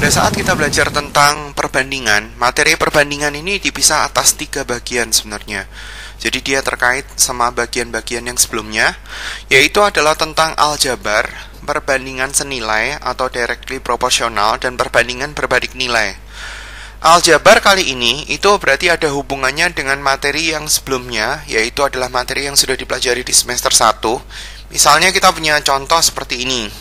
Pada saat kita belajar tentang perbandingan, materi perbandingan ini dipisah atas 3 bagian sebenarnya. Jadi dia terkait sama bagian-bagian yang sebelumnya, yaitu adalah tentang aljabar, perbandingan senilai atau directly proportional, dan perbandingan berbalik nilai. Aljabar kali ini itu berarti ada hubungannya dengan materi yang sebelumnya, yaitu adalah materi yang sudah dipelajari di semester 1. Misalnya kita punya contoh seperti ini.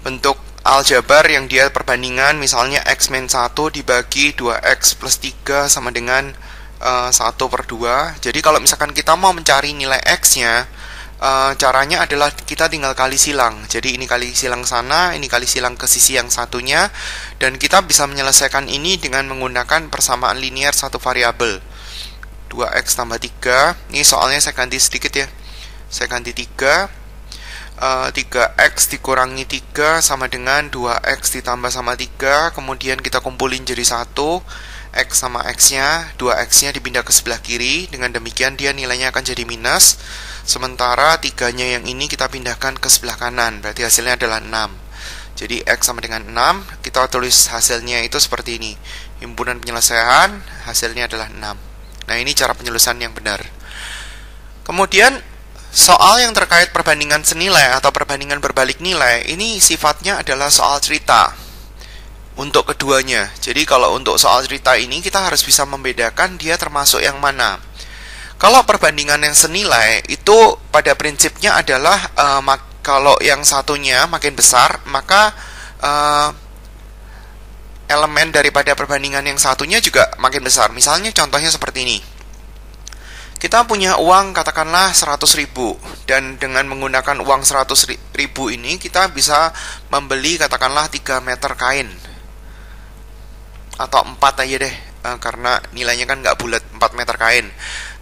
Bentuk aljabar yang dia perbandingan misalnya x-1 dibagi 2x plus 3 sama dengan 1/2. Jadi kalau misalkan kita mau mencari nilai x-nya, caranya adalah kita tinggal kali silang. Jadi ini kali silang sana, ini kali silang ke sisi yang satunya, dan kita bisa menyelesaikan ini dengan menggunakan persamaan linear satu variabel. 2x tambah 3. Ini soalnya saya ganti sedikit ya. Saya ganti 3. 3x dikurangi 3 sama dengan 2x ditambah sama 3. Kemudian kita kumpulin jadi 1. X sama x-nya, 2x-nya dipindah ke sebelah kiri. Dengan demikian dia nilainya akan jadi minus. Sementara 3-nya yang ini kita pindahkan ke sebelah kanan. Berarti hasilnya adalah 6. Jadi x sama dengan 6. Kita tulis hasilnya itu seperti ini. Himpunan penyelesaian hasilnya adalah 6. Nah, ini cara penyelesaian yang benar. Kemudian soal yang terkait perbandingan senilai atau perbandingan berbalik nilai, ini sifatnya adalah soal cerita untuk keduanya. Jadi kalau untuk soal cerita ini kita harus bisa membedakan dia termasuk yang mana. Kalau perbandingan yang senilai itu pada prinsipnya adalah kalau yang satunya makin besar, maka elemen daripada perbandingan yang satunya juga makin besar. Misalnya contohnya seperti ini. Kita punya uang katakanlah 100.000, dan dengan menggunakan uang 100.000 ini kita bisa membeli katakanlah 3 meter kain, atau 4 aja deh, karena nilainya kan nggak bulat, 4 meter kain.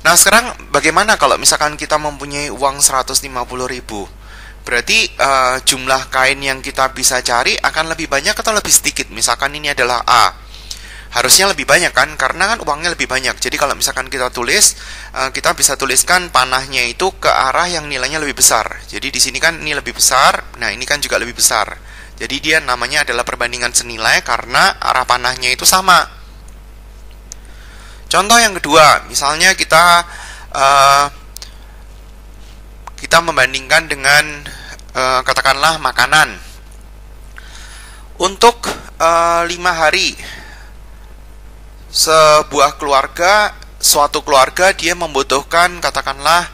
Nah sekarang bagaimana kalau misalkan kita mempunyai uang 150.000? Berarti jumlah kain yang kita bisa cari akan lebih banyak atau lebih sedikit? Misalkan ini adalah A, harusnya lebih banyak kan, karena kan uangnya lebih banyak. Jadi kalau misalkan kita tulis, kita bisa tuliskan panahnya itu ke arah yang nilainya lebih besar. Jadi di sini kan ini lebih besar, nah ini kan juga lebih besar. Jadi dia namanya adalah perbandingan senilai karena arah panahnya itu sama. Contoh yang kedua, misalnya kita membandingkan dengan katakanlah makanan. Untuk 5 hari suatu keluarga dia membutuhkan katakanlah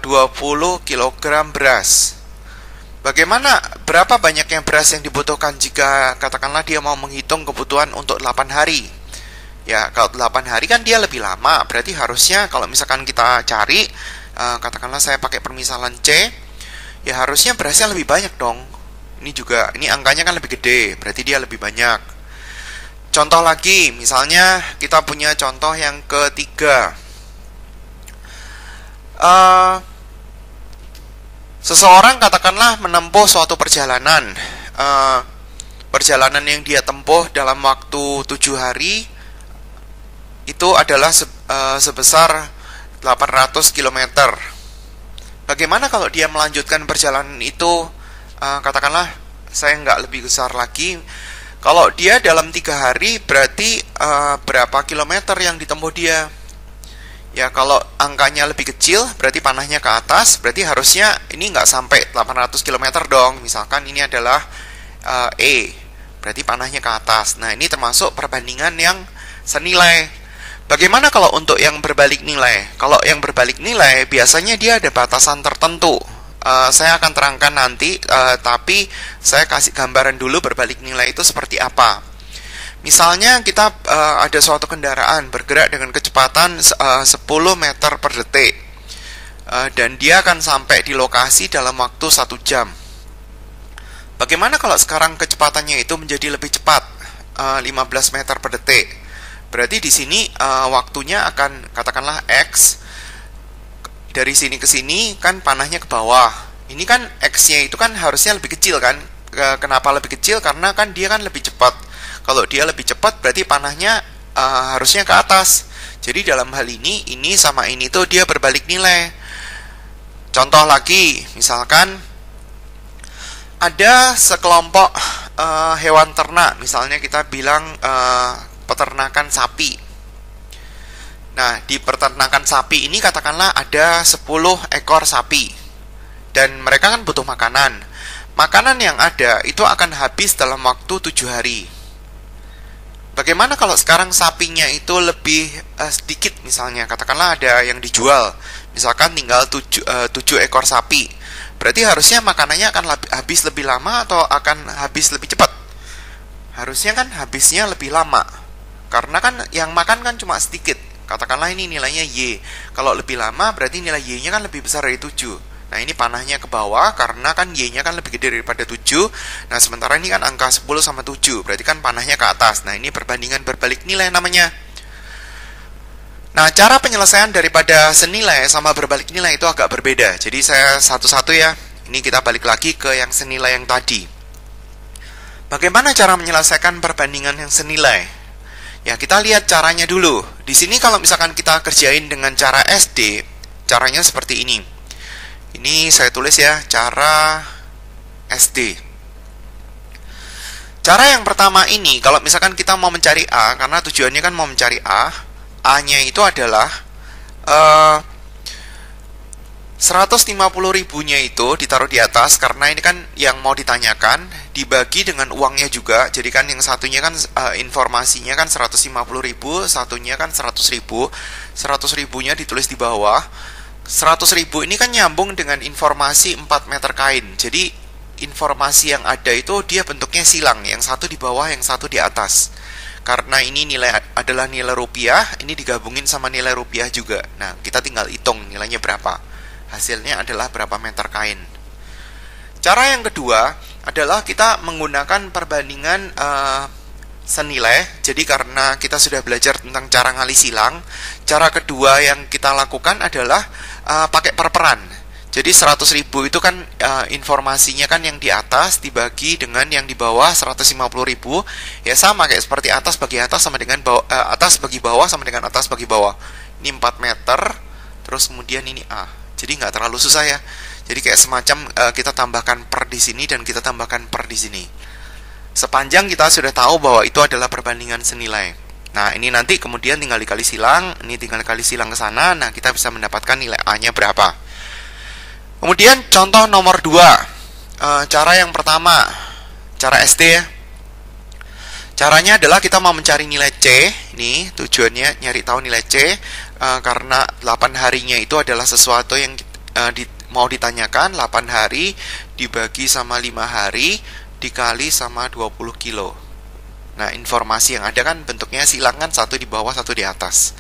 20 kg beras. Berapa banyaknya beras yang dibutuhkan jika katakanlah dia mau menghitung kebutuhan untuk 8 hari? Ya, kalau 8 hari kan dia lebih lama. Berarti harusnya kalau misalkan kita cari, katakanlah saya pakai permisalan C, ya harusnya berasnya lebih banyak dong. Ini angkanya kan lebih gede, berarti dia lebih banyak. Contoh lagi, misalnya kita punya contoh yang ketiga. Seseorang katakanlah menempuh suatu perjalanan. Perjalanan yang dia tempuh dalam waktu 7 hari itu adalah sebesar 800 km. Bagaimana kalau dia melanjutkan perjalanan itu, katakanlah saya nggak lebih besar lagi. Kalau dia dalam 3 hari berarti berapa kilometer yang ditempuh dia? Ya kalau angkanya lebih kecil berarti panahnya ke atas, berarti harusnya ini nggak sampai 800 km dong. Misalkan ini adalah E, berarti panahnya ke atas. Nah ini termasuk perbandingan yang senilai. Bagaimana kalau untuk yang berbalik nilai? Kalau yang berbalik nilai biasanya dia ada batasan tertentu. Saya akan terangkan nanti, tapi saya kasih gambaran dulu berbalik nilai itu seperti apa. Misalnya kita ada suatu kendaraan bergerak dengan kecepatan 10 meter per detik, dan dia akan sampai di lokasi dalam waktu 1 jam. Bagaimana kalau sekarang kecepatannya itu menjadi lebih cepat, 15 meter per detik? Berarti di sini waktunya akan katakanlah X. Dari sini ke sini kan panahnya ke bawah. Ini kan X-nya itu kan harusnya lebih kecil kan. Kenapa lebih kecil? Karena kan dia kan lebih cepat. Kalau dia lebih cepat berarti panahnya harusnya ke atas. Jadi dalam hal ini sama ini tuh dia berbalik nilai. Contoh lagi, misalkan ada sekelompok hewan ternak, misalnya kita bilang peternakan sapi. Nah, di peternakan sapi ini katakanlah ada 10 ekor sapi. Dan mereka kan butuh makanan. Makanan yang ada itu akan habis dalam waktu 7 hari. Bagaimana kalau sekarang sapinya itu lebih sedikit misalnya, katakanlah ada yang dijual, misalkan tinggal 7 ekor sapi. Berarti harusnya makanannya akan habis lebih lama atau akan habis lebih cepat? Harusnya kan habisnya lebih lama. Karena kan yang makan kan cuma sedikit. Katakanlah ini nilainya Y. Kalau lebih lama berarti nilai Y-nya kan lebih besar dari 7. Nah, ini panahnya ke bawah karena kan Y-nya kan lebih gede daripada 7. Nah, sementara ini kan angka 10 sama 7. Berarti kan panahnya ke atas. Nah, ini perbandingan berbalik nilai namanya. Nah, cara penyelesaian daripada senilai sama berbalik nilai itu agak berbeda. Jadi saya satu-satu ya. Ini kita balik lagi ke yang senilai yang tadi. Bagaimana cara menyelesaikan perbandingan yang senilai? Ya, kita lihat caranya dulu. Di sini kalau misalkan kita kerjain dengan cara SD, caranya seperti ini. Ini saya tulis ya, cara SD. Cara yang pertama ini, kalau misalkan kita mau mencari A, karena tujuannya kan mau mencari A-nya itu adalah 150.000-nya itu ditaruh di atas, karena ini kan yang mau ditanyakan, dibagi dengan uangnya juga. Jadi kan yang satunya kan informasinya kan 150.000, satunya kan 100.000. 100.000-nya ditulis di bawah. 100.000 ini kan nyambung dengan informasi 4 meter kain. Jadi informasi yang ada itu dia bentuknya silang, yang satu di bawah, yang satu di atas. Karena ini nilai adalah nilai rupiah, ini digabungin sama nilai rupiah juga. Nah, kita tinggal hitung nilainya berapa. Hasilnya adalah berapa meter kain. Cara yang kedua adalah kita menggunakan perbandingan senilai. Jadi karena kita sudah belajar tentang cara ngali silang, cara kedua yang kita lakukan adalah pakai perperan. Jadi 100.000 itu kan informasinya kan yang di atas dibagi dengan yang di bawah 150.000. Ya sama kayak seperti atas bagi atas sama dengan atas bagi bawah sama dengan atas bagi bawah. Ini 4 meter, terus kemudian ini A. Jadi nggak terlalu susah ya. Jadi kayak semacam kita tambahkan per di sini dan kita tambahkan per di sini. Sepanjang kita sudah tahu bahwa itu adalah perbandingan senilai. Nah, ini nanti kemudian tinggal dikali silang, ini tinggal dikali silang ke sana. Nah, kita bisa mendapatkan nilai A-nya berapa. Kemudian contoh nomor 2. Cara yang pertama, cara SD ya. Caranya adalah kita mau mencari nilai C. Ini tujuannya nyari tahu nilai C. Karena 8 harinya itu adalah sesuatu yang mau ditanyakan. 8 hari dibagi sama 5 hari dikali sama 20 kilo. Nah, informasi yang ada kan bentuknya silang kan, satu di bawah, satu di atas.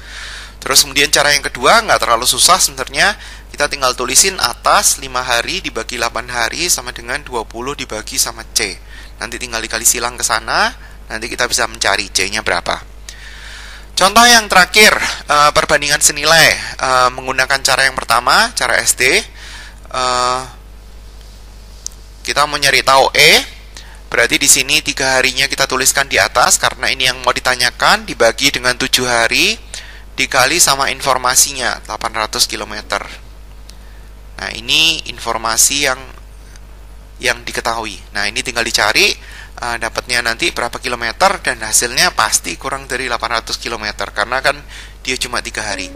Terus kemudian cara yang kedua nggak terlalu susah sebenarnya. Kita tinggal tulisin atas 5 hari dibagi 8 hari sama dengan 20 dibagi sama C. Nanti tinggal dikali silang ke sana, nanti kita bisa mencari C-nya berapa. Contoh yang terakhir, perbandingan senilai menggunakan cara yang pertama, cara SD. Kita mau nyari tahu E. Berarti di sini 3 harinya kita tuliskan di atas karena ini yang mau ditanyakan, dibagi dengan 7 hari dikali sama informasinya 800 km. Nah, ini informasi yang diketahui. Nah, ini tinggal dicari dapatnya nanti berapa kilometer dan hasilnya pasti kurang dari 800 km karena kan dia cuma 3 hari.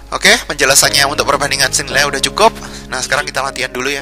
Oke, penjelasannya untuk perbandingan senilai udah cukup. Nah, sekarang kita latihan dulu ya.